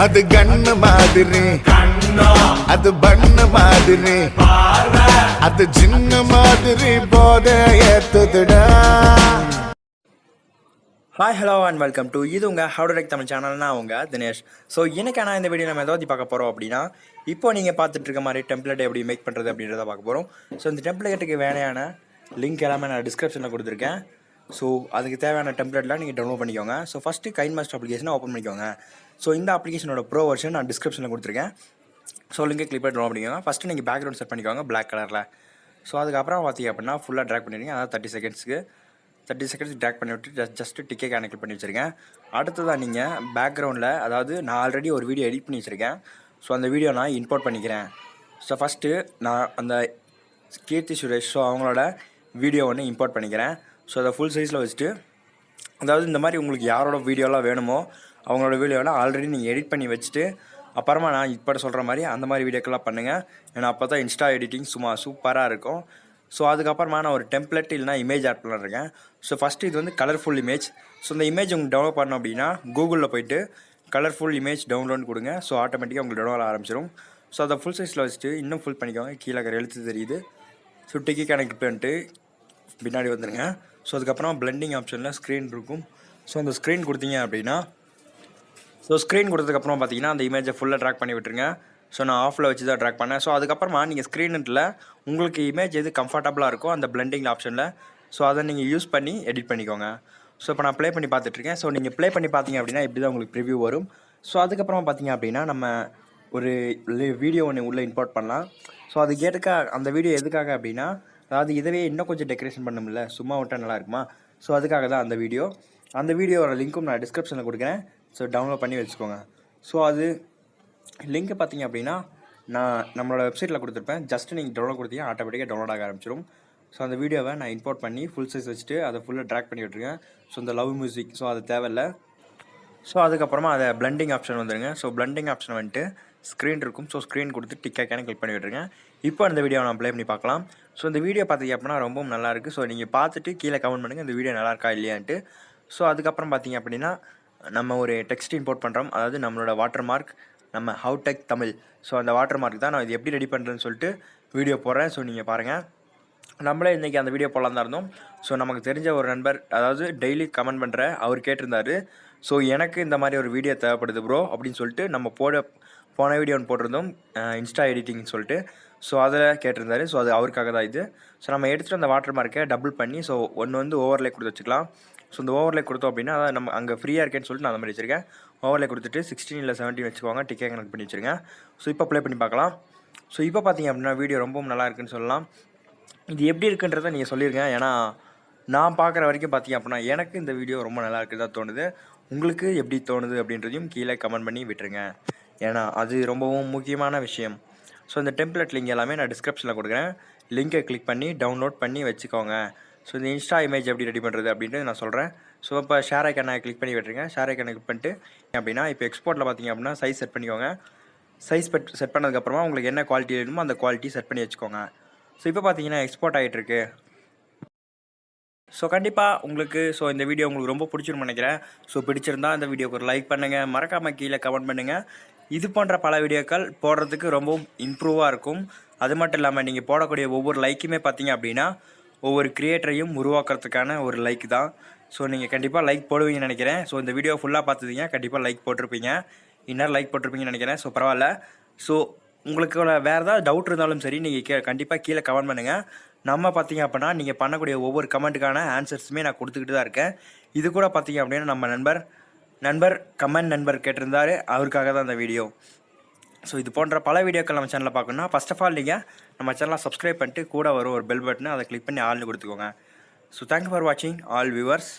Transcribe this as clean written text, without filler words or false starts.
அது கண்ணு மாதிரி, அது பண்ணு மாதிரி, அது சின்ன மாதிரி போத ஏத்துதுடா. Hi hello and welcome to இது உங்கள் ஹவு டு டெக் தமிழ் சேனல்னா உங்கள் தினேஷ். ஸோ எனக்கான இந்த வீடியோ நம்ம எதாவது பார்க்க போகிறோம் அப்படின்னா, இப்போ நீங்கள் பார்த்துட்டு இருக்க மாதிரி டெம்ப்ளேட் எப்படி மேக் பண்ணுறது அப்படின்றத பார்க்க போகிறோம். ஸோ இந்த டெம்ப்ளேட்டுக்கு வேணையான லிங்க் எல்லாமே நான் டிஸ்கிரிப்ஷனில் கொடுத்துருக்கேன். ஸோ அதுக்கு தேவையான டெம்ப்ளேட்லாம் நீங்கள் டவுன்லோட் பண்ணிக்கோங்க. ஸோ ஃபஸ்ட்டு கைன்மாஸ்டர் அப்ளிகேஷனை ஓப்பன் பண்ணிக்கோங்க. ஸோ இந்த அப்ளிகேஷனோட ப்ரோ வெர்ஷன் நான் டிஸ்கிரிப்ஷனில் கொடுத்துருக்கேன். ஸோ லிங்கை கிளிக் பண்ணி டவுன்லோட் பண்ணிக்கோங்க. ஃபஸ்ட்டு நீங்கள் பேக்ரவுண்ட் செட் பண்ணிக்கோங்க பிளாக் கலரில். ஸோ அதுக்கப்புறம் பார்த்தீங்க அப்படின்னா ஃபுல்லாக ட்ராக் பண்ணிடுங்க. அதாவது 30 செகண்ட்ஸ் ட்ராக் பண்ணி விட்டு ஜஸ்ட்டு டிக்கே கனெக்ட் பண்ணி வச்சுருக்கேன். அடுத்ததாக நீங்கள் பேக்ரவுண்டில், அதாவது நான் ஆல்ரெடி ஒரு வீடியோ எடிட் பண்ணி வச்சுருக்கேன். ஸோ அந்த வீடியோ நான் இம்போர்ட் பண்ணிக்கிறேன். ஸோ ஃபஸ்ட்டு நான் அந்த கீர்த்தி சுரேஷ் ஸோ அவங்களோட வீடியோ ஒன்று இம்போர்ட் பண்ணிக்கிறேன். ஸோ அதை ஃபுல் சைஸில் வச்சுட்டு, அதாவது இந்த மாதிரி உங்களுக்கு யாரோட வீடியோலாம் வேணுமோ அவங்களோட வீடியோலாம் ஆல்ரெடி நீங்கள் எடிட் பண்ணி வச்சுட்டு அப்புறமா நான் இப்போ சொல்கிற மாதிரி அந்த மாதிரி வீடியோக்கெல்லாம் பண்ணுங்கள். ஏன்னா அப்போ தான் இன்ஸ்டா எடிட்டிங் சும்மா சூப்பராக இருக்கும். ஸோ அதுக்கப்புறமா நான் ஒரு டெம்ப்ளேட் இல்லைனா இமேஜ் ஆட் பண்ணிருக்கேன். ஸோ ஃபஸ்ட்டு இது வந்து கலர்ஃபுல் இமேஜ். ஸோ இந்த இமேஜ் உங்களுக்கு டவுன்லோட் பண்ணோம் அப்படின்னா கூகுளில் போய்ட்டு கலர்ஃபுல் இமேஜ் டவுன்லோட் கொடுங்க. ஸோ ஆட்டோமேட்டிக்காக உங்களுக்கு டவுன்லோட் ஆரம்பிச்சிடும். ஸோ அதை ஃபுல் சைஸில் வச்சுட்டு இன்னும் ஃபுல் பண்ணிக்கோங்க. கீழே இருக்கிற எழுத்து தெரியுது. ஸோ டிக்கி கனெக்ட் பண்ணிட்டு பின்னாடி வந்துடுங்க. ஸோ அதுக்கப்புறம் பிளெண்டிங் ஆப்ஷனில் ஸ்க்ரீன் இருக்கும். ஸோ அந்த ஸ்க்ரீன் கொடுத்தீங்க அப்படின்னா, ஸோ ஸ்க்ரீன் கொடுத்ததுக்கப்புறம் பார்த்தீங்கன்னா அந்த இமேஜை ஃபுல்லாக ட்ராக் பண்ணி விட்டுருங்க. ஸோ நான் ஆஃபில் வச்சு தான் ட்ராக் பண்ணேன். ஸோ அதுக்கப்புறமா நீங்கள் ஸ்க்ரீனில் உங்களுக்கு இமேஜ் எது கம்ஃபர்டபுளாக இருக்கோ அந்த பிளெண்டிங் ஆப்ஷனில், ஸோ அதை நீங்கள் யூஸ் பண்ணி எடிட் பண்ணிக்கோங்க. ஸோ இப்போ நான் ப்ளே பண்ணி பார்த்துட்ருக்கேன். ஸோ நீங்கள் ப்ளே பண்ணி பார்த்தீங்க அப்படின்னா இப்படி தான் உங்களுக்கு ப்ரிவ்யூ வரும். ஸோ அதுக்கப்புறமா பார்த்தீங்க அப்படின்னா நம்ம ஒரு வீடியோ ஒன்று உள்ளே இம்போர்ட் பண்ணலாம். ஸோ அதுக்கு அந்த வீடியோ எதுக்காக அப்படின்னா, அதாவது இதவே இன்னும் கொஞ்சம் டெக்கரேஷன் பண்ணணும்ல, சும்மா விட்டால் நல்லா இருக்குமா. ஸோ அதுக்காக தான் அந்த வீடியோவோட லிங்க்கும் நான் டிஸ்கிரிப்ஷனில் கொடுக்குறேன். ஸோ டவுன்லோட் பண்ணி வச்சுக்கோங்க. ஸோ அது லிங்க்கு பார்த்தீங்க அப்படின்னா நான் நம்மளோட வெப்சைட்டில் கொடுத்துருப்பேன். ஜஸ்ட்டு நீங்கள் டவுன்லோட் கொடுத்தீங்க ஆட்டோமேட்டிக்காக டவுன்லோட் ஆக ஆரம்பிச்சிடும். ஸோ அந்த வீடியோவை நான் இம்போர்ட் பண்ணி ஃபுல் சைஸ் வச்சுட்டு அதை ஃபுல்லாக ட்ராக் பண்ணி விட்டுருக்கேன். ஸோ இந்த லவ் மியூசிக் ஸோ அது தேவையில்லை. ஸோ அதுக்கப்புறமா அதை பிளெண்டிங் ஆப்ஷன் வந்துடுங்க. ஸோ பிளெண்டிங் ஆப்ஷன் வந்துட்டு ஸ்க்ரீன் இருக்கும். ஸோ ஸ்க்ரீன் கொடுத்து டிக்காக்கான கிளிக் பண்ணி விட்டுருங்க. இப்போ அந்த வீடியோவை நான் ப்ளே பண்ணி பார்க்கலாம். ஸோ இந்த வீடியோ பார்த்தீங்க அப்படின்னா ரொம்பவும் நல்லாயிருக்கு. ஸோ நீங்கள் பார்த்துட்டு கீழே கமெண்ட் பண்ணுங்கள் இந்த வீடியோ நல்லா இருக்கா இல்லையான்ட்டு. ஸோ அதுக்கப்புறம் பார்த்தீங்க அப்படின்னா நம்ம ஒரு டெக்ஸ்ட் இம்போர்ட் பண்ணுறோம். அதாவது நம்மளோட வாட்டர் மார்க், நம்ம ஹவு டெக் தமிழ். ஸோ அந்த வாட்டர் மார்க் தான் நான் இது எப்படி ரெடி பண்ணுறேன்னு சொல்லிட்டு வீடியோ போடுறேன். ஸோ நீங்கள் பாருங்கள். நம்மளே இன்றைக்கி அந்த வீடியோ போடலாம் தான் இருந்தோம். ஸோ நமக்கு தெரிஞ்ச ஒரு நண்பர், அதாவது டெய்லி கமெண்ட் பண்ணுற அவர் கேட்டிருந்தார். ஸோ எனக்கு இந்த மாதிரி ஒரு வீடியோ தேவைப்படுது ப்ரோ அப்படின்னு சொல்லிட்டு நம்ம போன வீடியோ ஒன்று போட்டிருந்தோம் இன்ஸ்டா எடிட்டிங்னு சொல்லிட்டு. ஸோ அதில் கேட்டிருந்தாரு. ஸோ அது அவருக்காக தான் இது. ஸோ நம்ம எடுத்துகிட்டு அந்த வாட்டர் மார்க்கை டபுள் பண்ணி, ஸோ ஒன்று வந்து ஓவர்லே கொடுத்து வச்சுக்கலாம். ஸோ இந்த ஓவர்லே கொடுத்தோம் அப்படின்னா, அதாவது நம்ம அங்கே ஃப்ரீயாக இருக்கேன்னு சொல்லிட்டு நான் அந்த மாதிரி வச்சுருக்கேன். ஓவர்லே கொடுத்துட்டு 16 இல்லை 17 வச்சுக்கோங்க. டிக்கே கனெக்ட் பண்ணி வச்சுருங்க. ஸோ இப்போ ப்ளே பண்ணி பார்க்கலாம். ஸோ இப்போ பார்த்தீங்க அப்படின்னா வீடியோ ரொம்பவும் நல்லா இருக்குன்னு சொல்லலாம். இது எப்படி இருக்குன்றதை நீங்கள் சொல்லிடுங்க. ஏன்னா நான் பார்க்குற வரைக்கும் பார்த்தீங்க அப்படின்னா எனக்கு இந்த வீடியோ ரொம்ப நல்லா இருக்குதா தோணுது. உங்களுக்கு எப்படி தோணுது அப்படின்றதையும் கீழே கமெண்ட் பண்ணி விட்டுருங்க. ஏன்னா அது ரொம்பவும் முக்கியமான விஷயம். ஸோ இந்த டெம்ப்ளேட் லிங்க் எல்லாமே நான் டிஸ்கிரிப்ஷனில் கொடுக்குறேன். லிங்கை கிளிக் பண்ணி டவுன்லோட் பண்ணி வச்சுக்கோங்க. ஸோ இந்த இன்ஸ்டா இமேஜ் எப்படி ரெடி பண்ணுறது அப்படின்ட்டு நான் சொல்கிறேன். ஸோ இப்போ ஷேர் ஐக்கானை கிளிக் பண்ணி விட்டுருங்க. ஷேர் ஐக்கானை கிளிக் பண்ணிட்டு அப்படின்னா இப்போ எக்ஸ்போர்ட்டில் பார்த்தீங்க அப்படின்னா சைஸ் செட் பண்ணிக்கோங்க. சைஸ் செட் பண்ணதுக்கப்புறமா உங்களுக்கு என்ன குவாலிட்டி வேணுமோ அந்த குவாலிட்டி செட் பண்ணி வச்சுக்கோங்க. ஸோ இப்போ பார்த்தீங்கன்னா எக்ஸ்போர்ட் ஆகிட்டுருக்கு. ஸோ கண்டிப்பாக உங்களுக்கு இந்த வீடியோ உங்களுக்கு ரொம்ப பிடிச்சிருன்னு நினைக்கிறேன். ஸோ பிடிச்சிருந்தா இந்த வீடியோக்கு ஒரு லைக் பண்ணுங்கள். மறக்காமல் கீழே கமெண்ட் பண்ணுங்கள். இது போன்ற பல வீடியோக்கள் போடுறதுக்கு ரொம்பவும் இம்ப்ரூவாக இருக்கும். அது மட்டும் இல்லாமல் நீங்கள் போடக்கூடிய ஒவ்வொரு லைக்குமே பார்த்தீங்க அப்படின்னா ஒவ்வொரு கிரியேட்டரையும் உருவாக்குறதுக்கான ஒரு லைக் தான். ஸோ நீங்கள் கண்டிப்பாக லைக் போடுவீங்கன்னு நினைக்கிறேன். ஸோ இந்த வீடியோ ஃபுல்லாக பார்த்துட்டீங்க, கண்டிப்பாக லைக் போட்டிருப்பீங்க. இன்னும் லைக் போட்டிருப்பீங்கன்னு நினைக்கிறேன். ஸோ பரவாயில்ல. ஸோ உங்களுக்கு வேறு ஏதாவது டவுட் இருந்தாலும் சரி நீங்கள் கண்டிப்பாக கீழே கமெண்ட் பண்ணுங்கள். நம்ம பார்த்தீங்க அப்படின்னா நீங்கள் பண்ணக்கூடிய ஒவ்வொரு கமெண்ட்டுக்கான ஆன்சர்ஸுமே நான் கொடுத்துக்கிட்டு தான் இருக்கேன். இது கூட பார்த்தீங்க அப்படின்னா நம்ம நண்பர் கமெண்ட் கேட்டிருந்தார். அவருக்காக தான் இந்த வீடியோ. ஸோ இது போன்ற பல வீடியோக்கள் நம்ம சேனலில் பார்க்கணுன்னா ஃபர்ஸ்ட் ஆஃப் ஆல் நீங்கள் நம்ம சேனலை சப்ஸ்கிரைப் பண்ணிட்டு கூட வரும் ஒரு பெல் பட்டனை அதை கிளிக் பண்ணி ஆள்னு கொடுத்துக்கோங்க. ஸோ தேங்க்யூ ஃபார் வாட்சிங் ஆல் வியூவர்ஸ்.